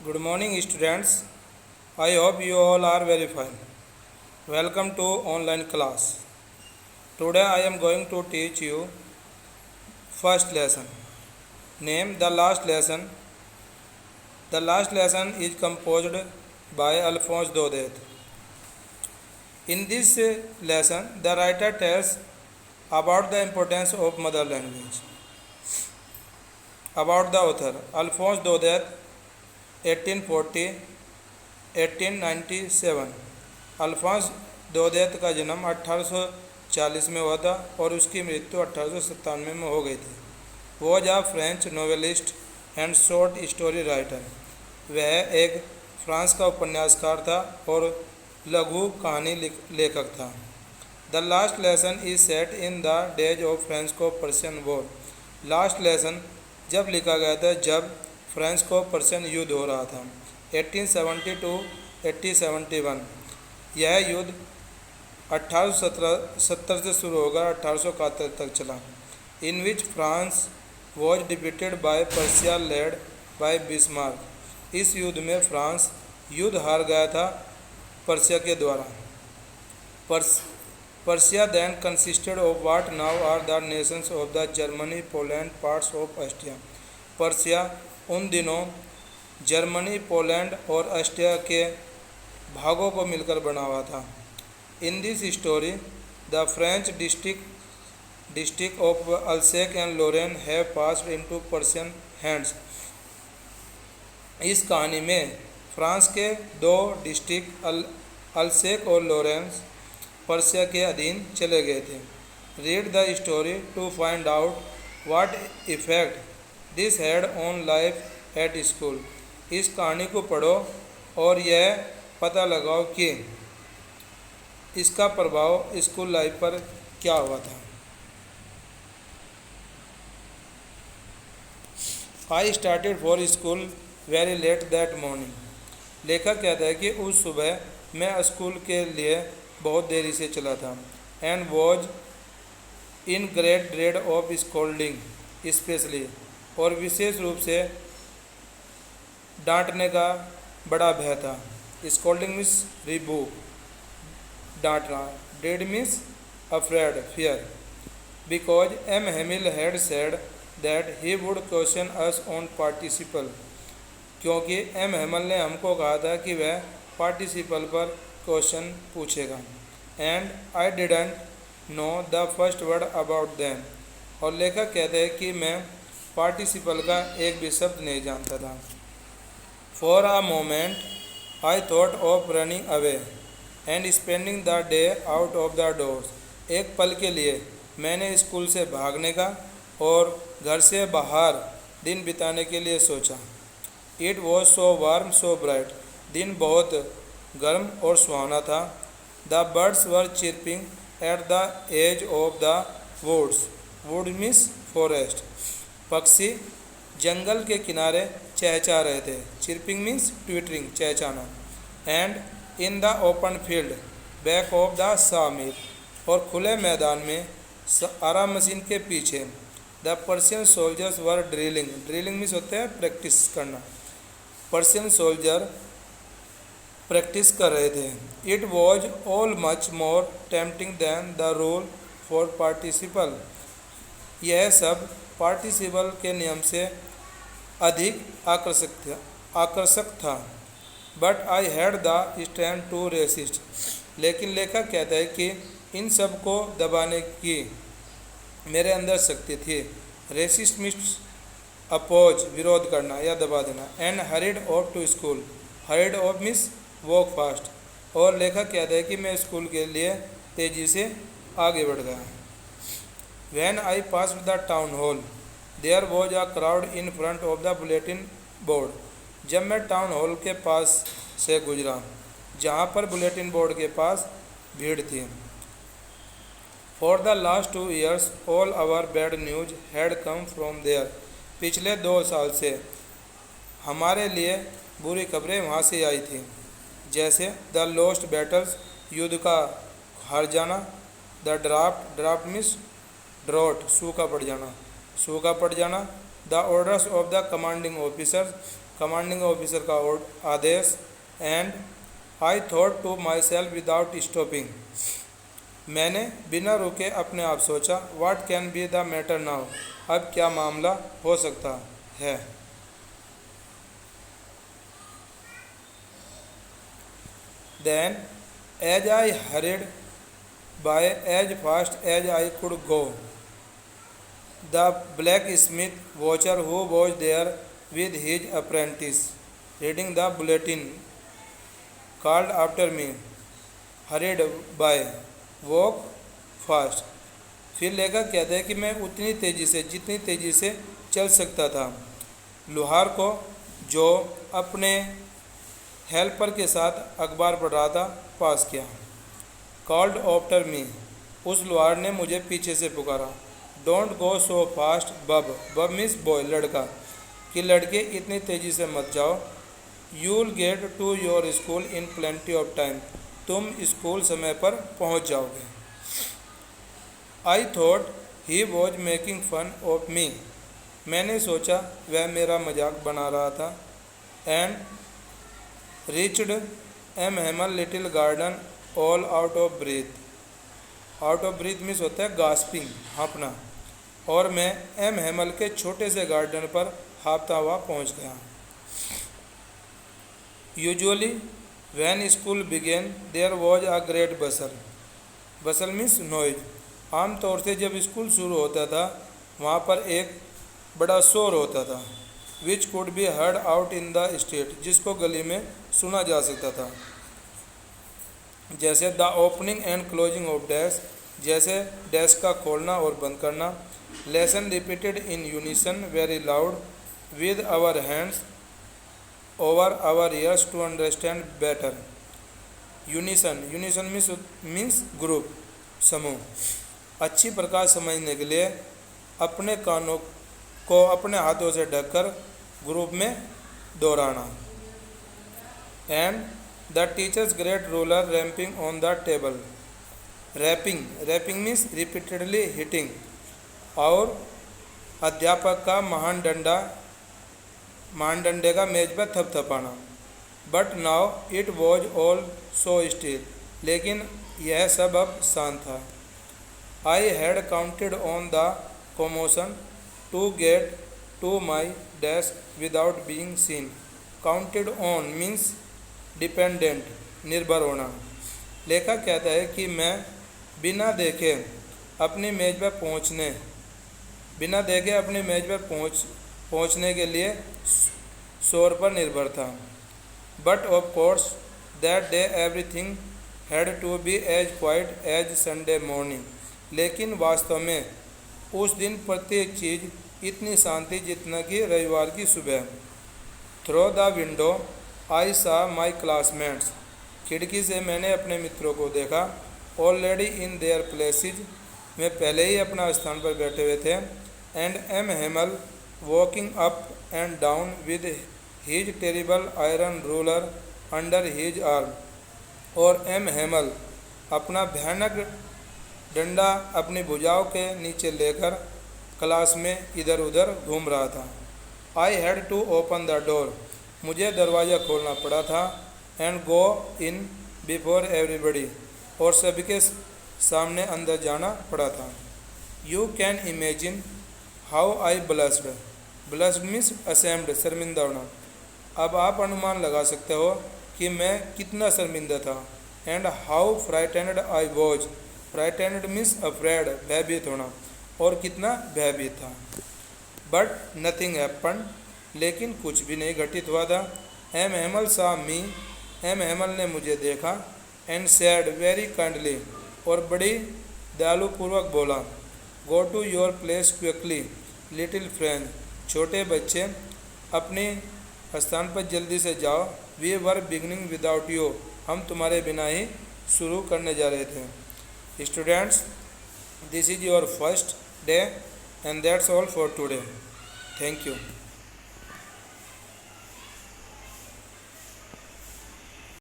Good morning, students. I hope you all are very fine. Welcome to online class. Today I am going to teach you first lesson. Name the last lesson. The last lesson is composed by Alphonse Daudet. In this lesson, the writer tells about the importance of mother language. About the author, Alphonse Daudet, 1840 1897। Alphonse दोदेत का जन्म 1840 में हुआ था और उसकी मृत्यु 1897 में हो गई थी। Was a French novelist and short story writer. वह एक फ्रांस का उपन्यासकार था और लघु कहानी लेखक था। The last lesson is set in the days of French को पर्शियन वॉर। लास्ट लेसन जब लिखा गया था जब फ्रांस को पर्शियन युद्ध हो रहा था, 1870 टू 1871। यह युद्ध 1870 से शुरू होकर 1871 तक चला। In which France was defeated by Persia led by Bismarck. इस युद्ध में फ्रांस युद्ध हार गया था पर्सिया के द्वारा। Persia then consisted of what now are the nations of the Germany, Poland, parts of Austria. Persia उन दिनों जर्मनी, पोलैंड और ऑस्ट्रिया के भागों को मिलकर बना हुआ था। In this story the French district of Alsace and Lorraine have passed into Persian hands. इस कहानी में फ्रांस के दो डिस्ट्रिक्ट अल्सेक और लोरेंस पर्सिया के अधीन चले गए थे। Read the story to find out what effect this had on life at school. इस कहानी को पढ़ो और यह पता लगाओ कि इसका प्रभाव स्कूल लाइफ पर क्या हुआ था। I started for school very let that morning. लेखक कहता है कि उस सुबह मैं स्कूल के लिए बहुत देरी से चला था। And was in great dread of scolding specially. और विशेष रूप से डांटने का बड़ा भय था। स्कोल्डिंग मीन्स रिबूक, डांटना। Dread means afraid, fear. Because M Hamel had said that he would question us on participle. क्योंकि एम हेमल ने हमको कहा था कि वह पार्टिसिपल पर क्वेश्चन पूछेगा। And I didn't know the first word about them. और लेखक कहते हैं कि मैं पार्टिसिपल का एक भी शब्द नहीं जानता था। For a moment I thought of running away and spending the day out of the doors. एक पल के लिए मैंने स्कूल से भागने का और घर से बाहर दिन बिताने के लिए सोचा। It was so warm so bright. दिन बहुत गर्म और सुहाना था। The birds were chirping at the edge of the woods. Wood means forest. पक्षी जंगल के किनारे चहचा रहे थे। चिरपिंग मीन्स ट्विटरिंग, चहचाना। And in the open field back of the sawmill. और खुले मैदान में आरा मशीन के पीछे the Persian soldiers were drilling. Drilling means होते हैं प्रैक्टिस करना। पर्शियन सोल्जर प्रैक्टिस कर रहे थे। It was all much more tempting than the rule for participle. यह सब पार्टिसिपल के नियम से अधिक आकर्षक था। But I had the strength to resist. लेकिन लेखक कहता है कि इन सब को दबाने की मेरे अंदर शक्ति थी। रेसिस्ट मीन्स अपोज, विरोध करना या दबा देना। And hurried off to school. Hurried off means walk fast. और लेखक कहता है कि मैं स्कूल के लिए तेज़ी से आगे बढ़ गया। When I passed the town hall, there was a crowd in front of the bulletin board. जब मैं टाउन हॉल के पास से गुजरा जहाँ पर बुलेटिन बोर्ड के पास भीड़ थी। For the last 2 years, all our bad news had come from there. पिछले 2 साल से हमारे लिए बुरी खबरें वहाँ से आई थी। जैसे द लॉस्ट बैटल्स, युद्ध का हार जाना। द ड्राफ्ट मीन्स ड्रॉट, सूखा पड़ जाना। The orders of the commanding officer, commanding officer का आदेश। And I thought to myself without stopping, मैंने बिना रुके अपने आप सोचा, what can be the matter now, अब क्या मामला हो सकता है। Then as I hurried by as fast as I could go, the blacksmith watcher who was there with his apprentice reading the bulletin called after me, hurried by, walk fast। फिर लेखक कहते हैं कि मैं उतनी तेज़ी से, जितनी तेज़ी से चल सकता था, लोहार को जो अपने हेल्पर के साथ अखबार पढ़ रहा था पास किया। कॉल्ड आफ्टर मी, उस लोहार ने मुझे पीछे से पुकारा। डोंट गो सो फास्ट बब, बब मीन्स बॉय, लड़का, कि लड़के इतनी तेज़ी से मत जाओ। You will get to your school in plenty of time, तुम स्कूल समय पर पहुंच जाओगे। I thought he was making fun of me, मैंने सोचा वह मेरा मजाक बना रहा था। And reached M Hamel little garden all out of breath, out of breath means होता है गास्पिंग, हाँपना, और मैं एम हेमल के छोटे से गार्डन पर हाँपता हुआ पहुंच गया। Usually when school began there was a great bustle, bustle means noise, आमतौर से जब स्कूल शुरू होता था वहाँ पर एक बड़ा शोर होता था। Which could be heard out in the street, जिसको गली में सुना जा सकता था। जैसे the opening and closing of desk, जैसे डेस्क का खोलना और बंद करना। Lesson repeated in unison very loud with our hands over our ears to understand better. Unison, unison means group, समूह। अच्छी प्रकार समझने के लिए अपने कानों को अपने हाथों से ढककर ग्रुप में दोहराना। And the teacher's great ruler ramping on the table, rapping, rapping means repeatedly hitting, और अध्यापक का महान डंडे का मेज पर थपथपाना। But now it was all so still, लेकिन यह सब अब शांत था। I had counted on the commotion to get to my desk without being seen. Counted on means dependent, निर्भर होना। लेखक कहता है कि मैं बिना देखे अपनी मेज पर पहुंचने के लिए शोर पर निर्भर था। But of course that day everything had to be as quiet as Sunday morning, लेकिन वास्तव में उस दिन प्रत्येक चीज़ इतनी शांति जितना कि रविवार की सुबह। थ्रो द विंडो आई सा माई क्लासमेट्स, खिड़की से मैंने अपने मित्रों को देखा। ऑलरेडी इन देयर प्लेसेज, मैं पहले ही अपना स्थान पर बैठे हुए थे। And M Hamel walking up and down with his terrible iron ruler under his arm, और एम हेमल अपना भयानक डंडा अपनी भुजाओं के नीचे लेकर क्लास में इधर उधर घूम रहा था। I had to open the door, मुझे दरवाज़ा खोलना पड़ा था। And go in before everybody, और सभी के सामने अंदर जाना पड़ा था। You can imagine how I blushed, blushed means ashamed, शर्मिंदा होना। अब आप अनुमान लगा सकते हो कि मैं कितना शर्मिंदा था। And how frightened I was, frightened means afraid, भयभीत होना, और कितना भयभीत था। बट नथिंग हैपन, लेकिन कुछ भी नहीं घटित हुआ था। एम हेमल सा मी, एम हेमल ने मुझे देखा। एंड सैड वेरी काइंडली, और बड़ी दयालुपूर्वक बोला, go to your place quickly little friend, छोटे बच्चे अपने स्थान पर जल्दी से जाओ। We were beginning without you, हम तुम्हारे बिना ही शुरू करने जा रहे थे। Students, this is your first day and that's all for today. Thank you.